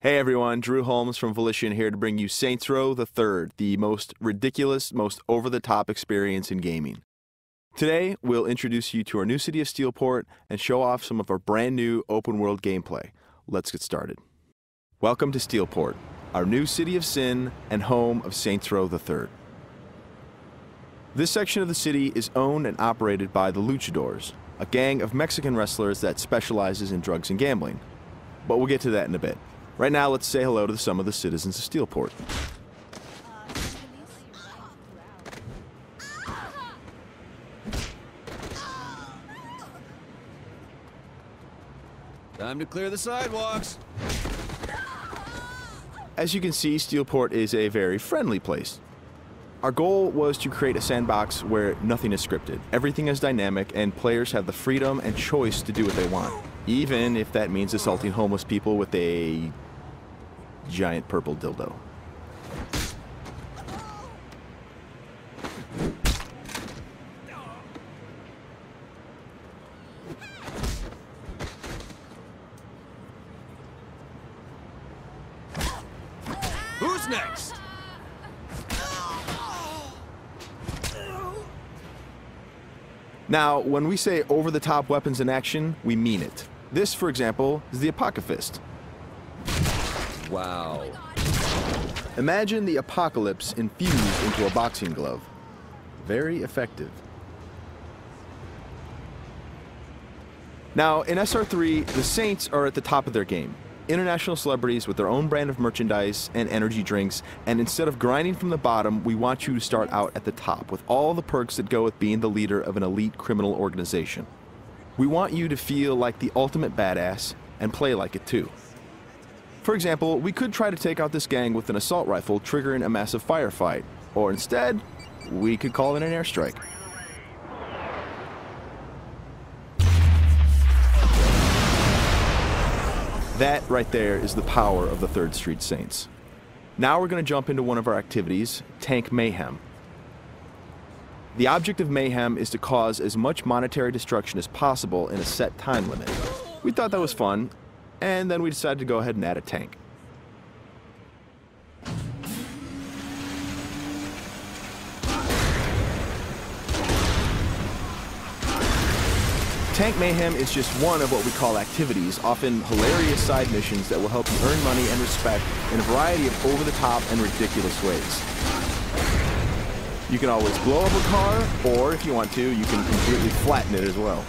Hey everyone, Drew Holmes from Volition here to bring you Saints Row the Third, the most ridiculous, most over-the-top experience in gaming. Today, we'll introduce you to our new city of Steelport and show off some of our brand new open-world gameplay. Let's get started. Welcome to Steelport, our new city of sin and home of Saints Row the Third. This section of the city is owned and operated by the Luchadors, a gang of Mexican wrestlers that specializes in drugs and gambling. But we'll get to that in a bit. Right now, let's say hello to some of the citizens of Steelport. Time to clear the sidewalks. As you can see, Steelport is a very friendly place. Our goal was to create a sandbox where nothing is scripted. Everything is dynamic and players have the freedom and choice to do what they want, even if that means assaulting homeless people with a giant purple dildo. Who's next? Now, when we say over-the-top weapons in action, we mean it. This, for example, is the Apocalypse. Wow. Imagine the apocalypse infused into a boxing glove. Very effective. Now, in SR3, the Saints are at the top of their game. International celebrities with their own brand of merchandise and energy drinks, and instead of grinding from the bottom, we want you to start out at the top with all the perks that go with being the leader of an elite criminal organization. We want you to feel like the ultimate badass and play like it too. For example, we could try to take out this gang with an assault rifle, triggering a massive firefight, or instead, we could call it an airstrike. That right there is the power of the 3rd Street Saints. Now we're going to jump into one of our activities, Tank Mayhem. The object of Mayhem is to cause as much monetary destruction as possible in a set time limit. We thought that was fun, and then we decided to go ahead and add a tank. Tank Mayhem is just one of what we call activities, often hilarious side missions that will help you earn money and respect in a variety of over-the-top and ridiculous ways. You can always blow up a car, or if you want to, you can completely flatten it as well.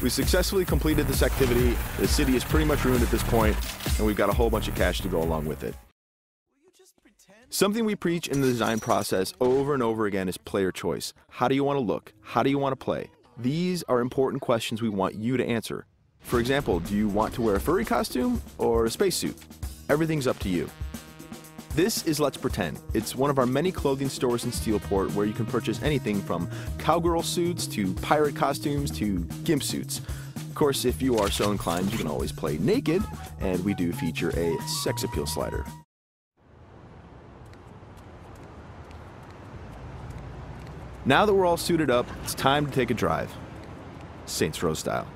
We successfully completed this activity. The city is pretty much ruined at this point, and we've got a whole bunch of cash to go along with it. Something we preach in the design process over and over again is player choice. How do you want to look? How do you want to play? These are important questions we want you to answer. For example, do you want to wear a furry costume or a spacesuit? Everything's up to you. This is Let's Pretend. It's one of our many clothing stores in Steelport where you can purchase anything from cowgirl suits to pirate costumes to gimp suits. Of course, if you are so inclined, you can always play naked, and we do feature a sex appeal slider. Now that we're all suited up, it's time to take a drive. Saints Row style.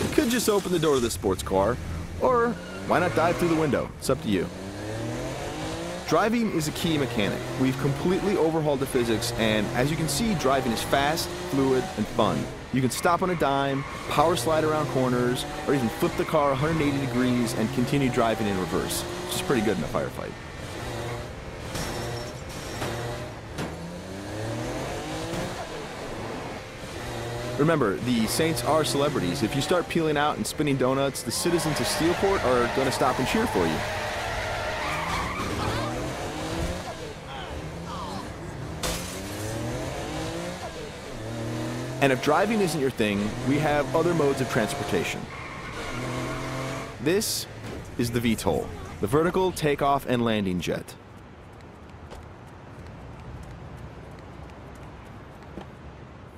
You could just open the door to the sports car, or why not dive through the window? It's up to you. Driving is a key mechanic. We've completely overhauled the physics, and as you can see, driving is fast, fluid, and fun. You can stop on a dime, power slide around corners, or even flip the car 180 degrees and continue driving in reverse, which is pretty good in a firefight. Remember, the Saints are celebrities. If you start peeling out and spinning donuts, the citizens of Steelport are going to stop and cheer for you. And if driving isn't your thing, we have other modes of transportation. This is the VTOL. the vertical takeoff and landing jet.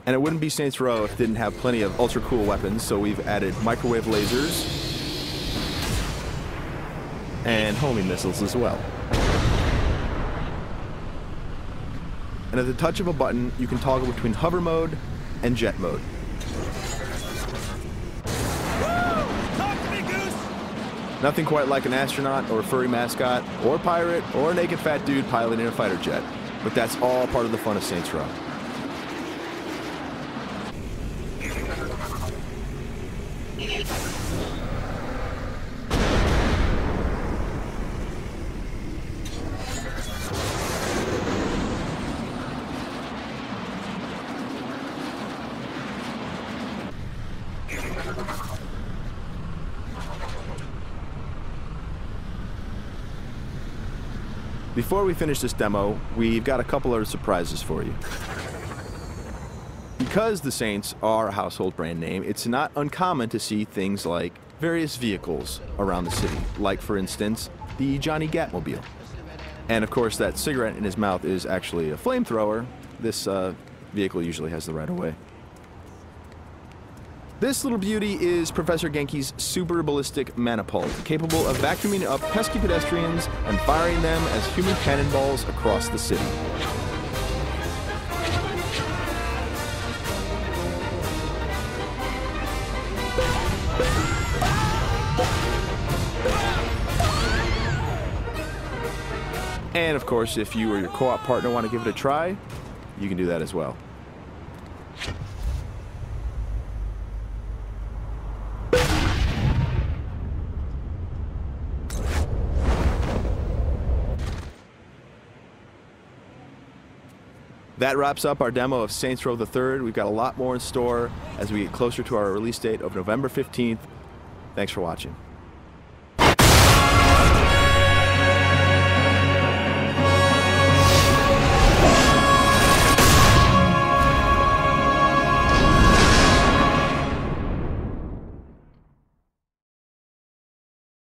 And it wouldn't be Saints Row if it didn't have plenty of ultra cool weapons, so we've added microwave lasers and homing missiles as well. And at the touch of a button, you can toggle between hover mode and jet mode. Talk to me, Goose! Nothing quite like an astronaut or a furry mascot or pirate or a naked fat dude piloting a fighter jet. But that's all part of the fun of Saints Row. Before we finish this demo, we've got a couple of surprises for you. Because the Saints are a household brand name, it's not uncommon to see things like various vehicles around the city, like for instance, the Johnny Gatmobile. And of course that cigarette in his mouth is actually a flamethrower. This vehicle usually has the right of way. This little beauty is Professor Genki's super ballistic manipult, capable of vacuuming up pesky pedestrians and firing them as human cannonballs across the city. And of course, if you or your co-op partner want to give it a try, you can do that as well. That wraps up our demo of Saints Row the Third. We've got a lot more in store as we get closer to our release date of November 15th. Thanks for watching.